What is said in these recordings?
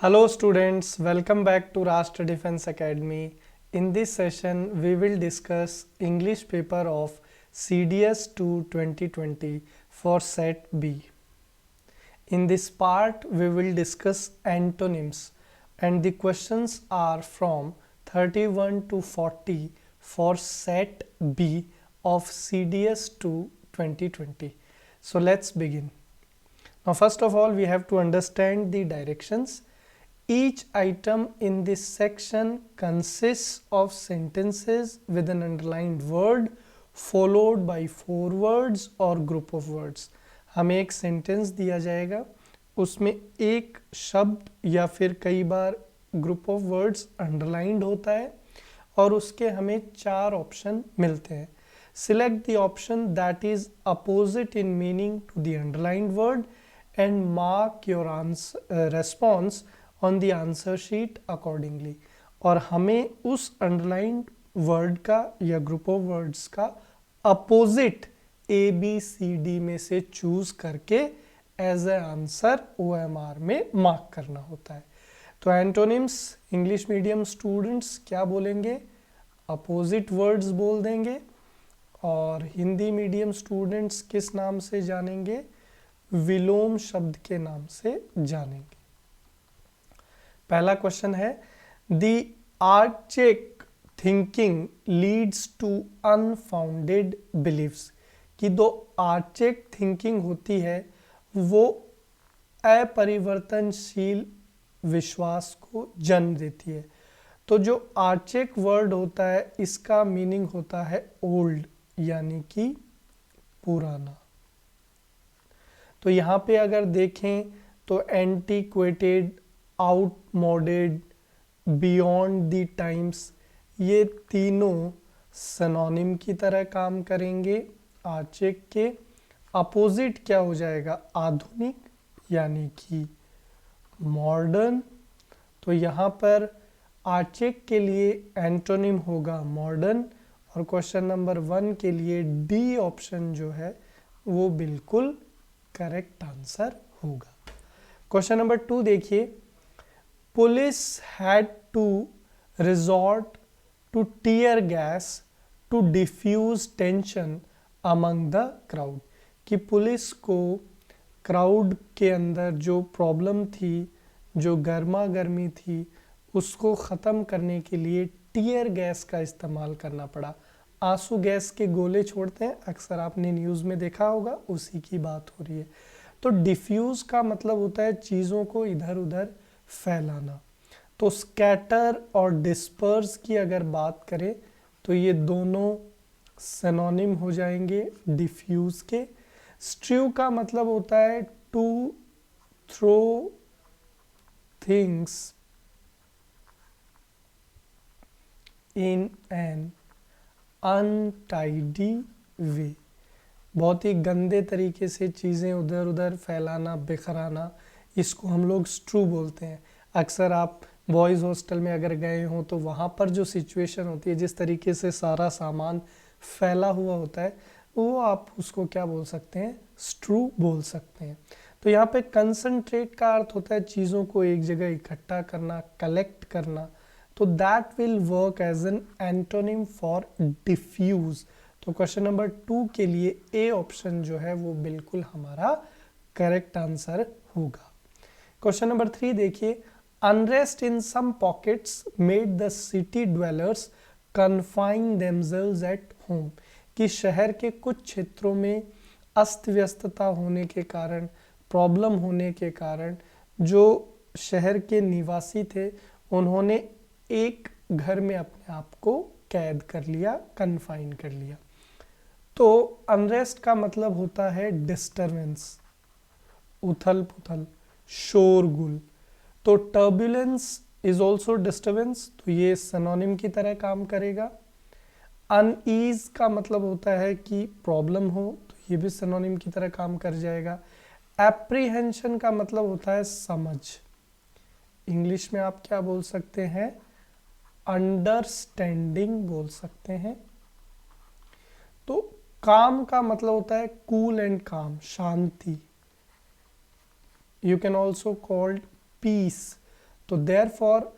Hello students, welcome back to Rashtra Defense Academy. In this session, we will discuss English paper of CDS 2 2020 for Set B. In this part, we will discuss antonyms and the questions are from 31 to 40 for Set B of CDS 2 2020. So let's begin. Now first of all, we have to understand the directions. Each item in this section consists of sentences with an underlined word followed by 4 words or group of words. हमें एक sentence दिया जाएगा, उसमें एक शब्द या फिर कई बार ग्रुप ऑफ वर्ड्स अंडरलाइंड होता है और उसके हमें 4 ऑप्शन मिलते हैं. Select the option that is opposite in meaning to the underlined word and mark your response on the answer sheet accordingly. और हमें उस underlined word का या group of words का opposite A, B, C, D में से choose करके as a answer OMR में mark करना होता है. तो antonyms English medium students क्या बोलेंगे? Opposite words बोल देंगे. और हिंदी मीडियम स्टूडेंट्स किस नाम से जानेंगे? विलोम शब्द के नाम से जानेंगे. पहला क्वेश्चन है, the archaic thinking leads to unfounded beliefs. कि दो आर्चेक थिंकिंग होती है वो अपरिवर्तनशील विश्वास को जन्म देती है. तो जो आर्चेक वर्ड होता है इसका मीनिंग होता है ओल्ड यानी कि पुराना. तो यहाँ पे अगर देखें तो एंटीक्वेटेड, आउटमोडेड, बियॉन्ड द टाइम्स, ये तीनों सिनोनिम की तरह काम करेंगे. आर्चेक के अपोजिट क्या हो जाएगा? आधुनिक यानी कि मॉडर्न. तो यहाँ पर आर्चेक के लिए एंटोनिम होगा मॉडर्न और क्वेश्चन नंबर 1 के लिए डी ऑप्शन जो है वो बिल्कुल करेक्ट आंसर होगा. क्वेश्चन नंबर 2 देखिए, police had to resort to tear gas to diffuse tension among the crowd. कि पुलिस को क्राउड के अंदर जो प्रॉब्लम थी, जो गर्मा गर्मी थी, उसको ख़त्म करने के लिए टीयर गैस का इस्तेमाल करना पड़ा. आंसू गैस के गोले छोड़ते हैं, अक्सर आपने न्यूज़ में देखा होगा, उसी की बात हो रही है. तो डिफ्यूज़ का मतलब होता है चीज़ों को इधर उधर फैलाना. तो स्कैटर और डिस्पर्स की अगर बात करें तो ये दोनों सिनोनिम हो जाएंगे डिफ्यूज़ के. स्ट्रू का मतलब होता है to throw things in an untidy way. बहुत ही गंदे तरीके से चीज़ें उधर उधर फैलाना, बिखराना, इसको हम लोग स्ट्रू बोलते हैं. अक्सर आप बॉयज़ हॉस्टल में अगर गए हों तो वहाँ पर जो सिचुएशन होती है, जिस तरीके से सारा सामान फैला हुआ होता है, वो आप उसको क्या बोल सकते हैं? स्ट्रू बोल सकते हैं. तो यहाँ पे कंसंट्रेट का अर्थ होता है चीज़ों को एक जगह इकट्ठा करना, कलेक्ट करना. तो that will work as an antonym for diffuse. तो क्वेश्चन नंबर 2 के लिए ए ऑप्शन जो है वो बिल्कुल हमारा करेक्ट आंसर होगा. क्वेश्चन नंबर 3 देखिए, unrest in some pockets made the city dwellers confine themselves at home. कि शहर के कुछ क्षेत्रों में अस्त व्यस्तता होने के कारण, प्रॉब्लम होने के कारण जो शहर के निवासी थे उन्होंने एक घर में अपने आप को कैद कर लिया, कन्फाइन कर लिया. तो अनरेस्ट का मतलब होता है डिस्टर्बेंस, उथल पुथल, शोरगुल. तो टर्बुलेंस इज ऑल्सो डिस्टर्बेंस, तो ये सिनोनिम की तरह काम करेगा. अनईज का मतलब होता है कि प्रॉब्लम हो, तो ये भी सिनोनिम की तरह काम कर जाएगा. एप्रीहेंशन का मतलब होता है समझ. इंग्लिश में आप क्या बोल सकते हैं? अंडरस्टैंडिंग बोल सकते हैं. तो काम का मतलब होता है कूल एंड काम, शांति. You can also called peace. तो therefore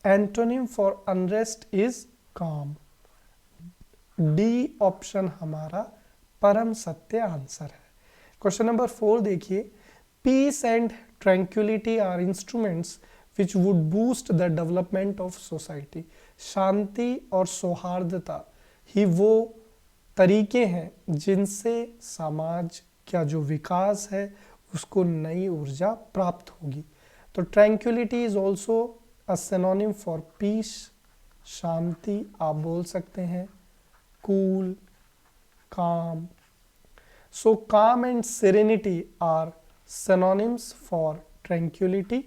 antonym for unrest is calm. D option हमारा परम सत्य आंसर है। क्वेश्चन नंबर 4 देखिए, peace and tranquillity are instruments which would boost the development of society. शांति और सौहार्दता ही वो तरीके हैं जिनसे समाज का जो विकास है उसको नई ऊर्जा प्राप्त होगी। तो tranquillity is also a synonym for peace. शांति आप बोल सकते हैं cool, calm. So calm and serenity are synonyms for tranquility.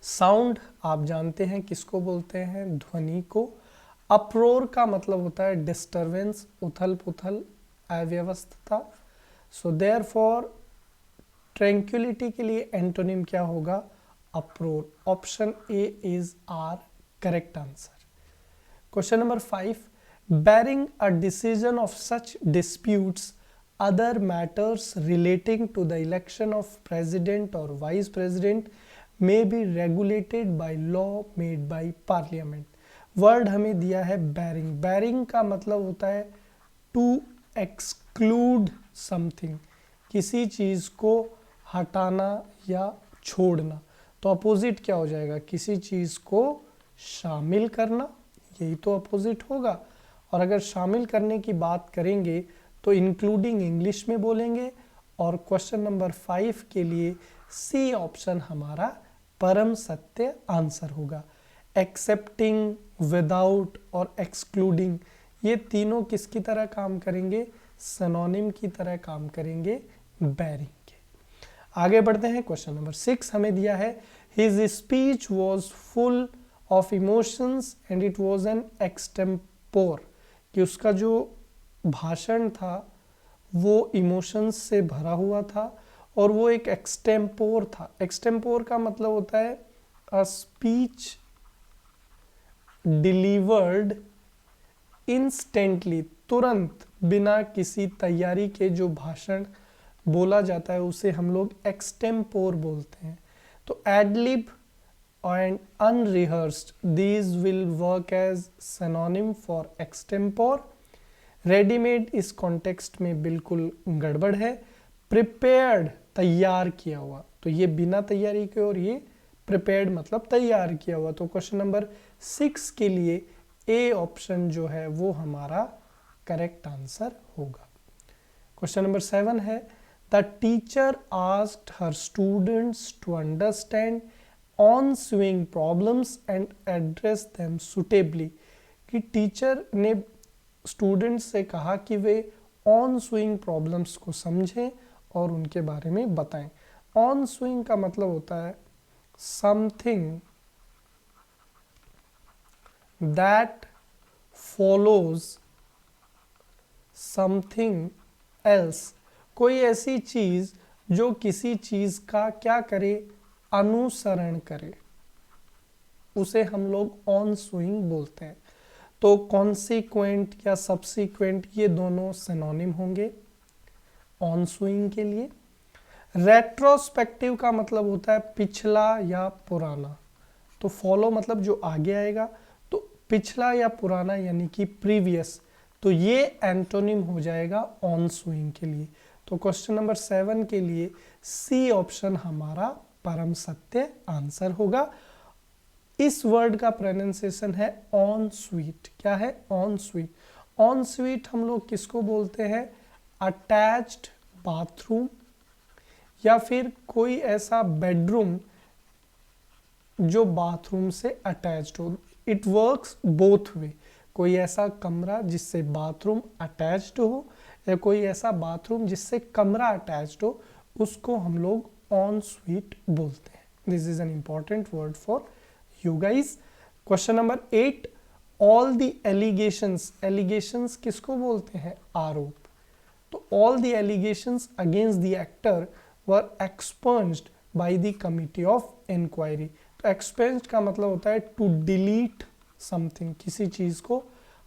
Sound आप जानते हैं किसको बोलते हैं, ध्वनि को। अप्रोर का मतलब होता है डिस्टर्बेंस, उथल पुथल, अव्यवस्था। सो देयरफॉर ट्रैंक्विलिटी के लिए एंटोनिम क्या होगा, uproar. Option A is our correct answer. Question number 5, bearing a decision of such disputes, other matters relating to the election of president or vice president may be regulated by law made by parliament. Word हमें दिया है bearing। bearing का मतलब होता है to exclude something, किसी चीज को हटाना या छोड़ना। तो अपोजिट क्या हो जाएगा, किसी चीज को शामिल करना, यही तो अपोजिट होगा। और अगर शामिल करने की बात करेंगे तो इंक्लूडिंग इंग्लिश में बोलेंगे। और क्वेश्चन नंबर 5 के लिए सी ऑप्शन हमारा परम सत्य आंसर होगा। एक्सेप्टिंग, विदाउट और एक्सक्लूडिंग, ये तीनों किसकी तरह काम करेंगे, सिनोनिम की तरह काम करेंगे बेरिंग के। आगे बढ़ते हैं। क्वेश्चन नंबर 6 हमें दिया है, his speech was full of emotions and it was an extempore, कि उसका जो भाषण था वो इमोशंस से भरा हुआ था और वो एक एक्सटेम्पोर था। एक्सटेम्पोर का मतलब होता है अ स्पीच डिलीवर्ड इंस्टेंटली, तुरंत बिना किसी तैयारी के जो भाषण बोला जाता है उसे हम लोग एक्सटेम्पोर बोलते हैं। तो ad lib and unrehearsed, these will work as synonym for extempore. Readymade इस कॉन्टेक्स्ट में बिल्कुल गड़बड़ है। प्रिपेयर्ड तैयार किया हुआ, तो ये बिना तैयारी के, और ये प्रिपेयर्ड मतलब तैयार किया हुआ। तो क्वेश्चन नंबर 6 के लिए ए ऑप्शन जो है वो हमारा करेक्ट आंसर होगा। क्वेश्चन नंबर 7 है, the teacher asked her students to understand ongoing problems and address them suitably, कि टीचर ने स्टूडेंट्स से कहा कि वे ऑन-स्विंग प्रॉब्लम्स को समझें और उनके बारे में बताएं। ऑन-स्विंग का मतलब होता है something that follows something else, कोई ऐसी चीज जो किसी चीज का क्या करे, अनुसरण करे, उसे हम लोग ऑन स्विंग बोलते हैं। तो कॉन्सिक्वेंट या सब्सिक्वेंट ये दोनों सिनोनिम होंगे ऑन स्विंग के लिए। रेट्रोस्पेक्टिव का मतलब होता है पिछला या पुराना। तो फॉलो मतलब जो आगे आएगा, तो पिछला या पुराना यानी कि प्रीवियस, तो ये एंटोनिम हो जाएगा ऑन स्विंग के लिए। तो क्वेश्चन नंबर 7 के लिए सी ऑप्शन हमारा परम सत्य आंसर होगा। इस वर्ड का प्रोनाउंसिएशन है ऑन स्वीट। क्या है, ऑन स्वीट। ऑन स्वीट हम लोग किसको बोलते हैं, अटैच्ड बाथरूम या फिर कोई ऐसा बेडरूम जो बाथरूम से अटैच्ड हो। इट वर्क्स बोथ वे, कोई ऐसा कमरा जिससे बाथरूम अटैच्ड हो या कोई ऐसा बाथरूम जिससे कमरा अटैच्ड हो, उसको हम लोग ऑन स्वीट बोलते हैं। This is an important word for you guys. Question number 8, all the allegations, allegations किसको बोलते हैं, आरोप। तो all the allegations against the actor were expunged by the committee of inquiry. तो एक्सपंज्ड का मतलब होता है टू डिलीट समथिंग, किसी चीज को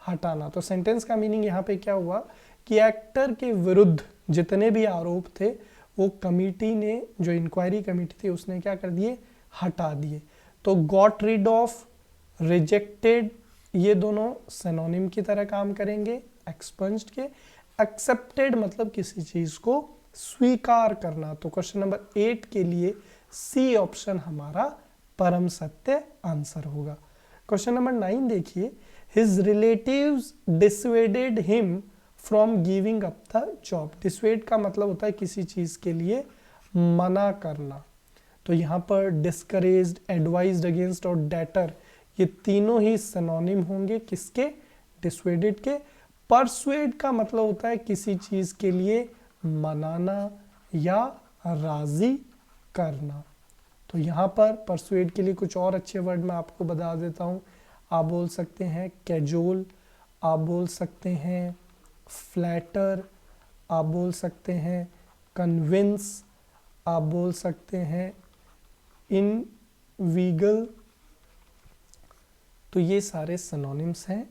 हटाना। तो सेंटेंस का मीनिंग यहाँ पे क्या हुआ कि एक्टर के विरुद्ध जितने भी आरोप थे वो कमिटी ने, जो इंक्वायरी कमिटी थी, उसने क्या कर दिए, हटा दिए। तो गॉट रिड ऑफ, रिजेक्टेड, ये दोनों सिनोनिम की तरह काम करेंगे एक्सपंज्ड के। एक्सेप्टेड मतलब किसी चीज को स्वीकार करना। तो क्वेश्चन नंबर 8 के लिए सी ऑप्शन हमारा परम सत्य आंसर होगा। क्वेश्चन नंबर 9 देखिए, his relatives dissuaded him from giving up the job. Dissuade का मतलब होता है किसी चीज के लिए मना करना। तो यहाँ पर डिस्करेज्ड, एडवाइज्ड अगेंस्ट और डेटर, ये तीनों ही सिनोनिम होंगे किसके, डिसवेडेड के। परसुएड का मतलब होता है किसी चीज के लिए मनाना या राजी करना। तो यहाँ पर परसुएड के लिए कुछ और अच्छे वर्ड मैं आपको बता देता हूँ। आप बोल सकते हैं कैजोल, आप बोल सकते हैं फ्लैटर, आप बोल सकते हैं कन्विंस, आप बोल सकते हैं इनवीगल। तो ये सारे सिनोनिम्स हैं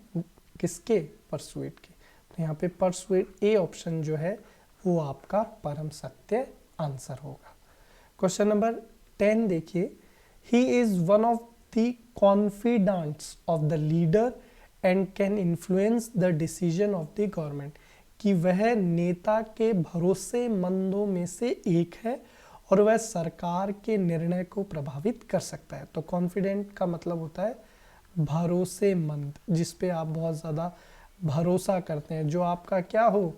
किसके, परसुएड के। तो यहाँ पे परसुएड ए ऑप्शन जो है वो आपका परम सत्य आंसर होगा। क्वेश्चन नंबर 10 देखिए, he is one of the confidants of the leader and can influence the decision of the government, कि वह नेता के भरोसेमंदों में से एक है और वह सरकार के निर्णय को प्रभावित कर सकता है। तो कॉन्फिडेंट का मतलब होता है भरोसेमंद, जिस पे आप बहुत ज़्यादा भरोसा करते हैं, जो आपका क्या हो,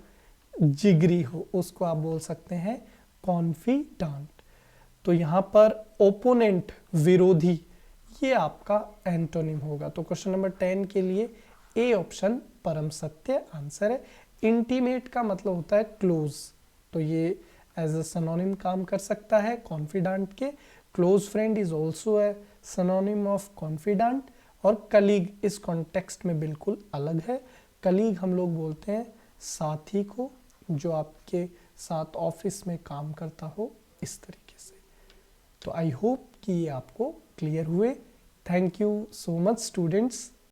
जिगरी हो, उसको आप बोल सकते हैं कॉन्फिडेंट। तो यहाँ पर ओपोनेंट, विरोधी, ये आपका एंटोनिम होगा। तो क्वेश्चन नंबर 10 के लिए ए ऑप्शन परम सत्य आंसर है। इंटीमेट का मतलब होता है क्लोज, तो ये एज अ सिनोनिम काम कर सकता है कॉन्फिडेंट के। Close friend is also a synonym of confident. और कलीग इस कॉन्टेक्स्ट में बिल्कुल अलग है। कलीग हम लोग बोलते हैं साथी को, जो आपके साथ ऑफिस में काम करता हो, इस तरीके से। तो आई होप कि ये आपको क्लियर हुए। Thank you so much students.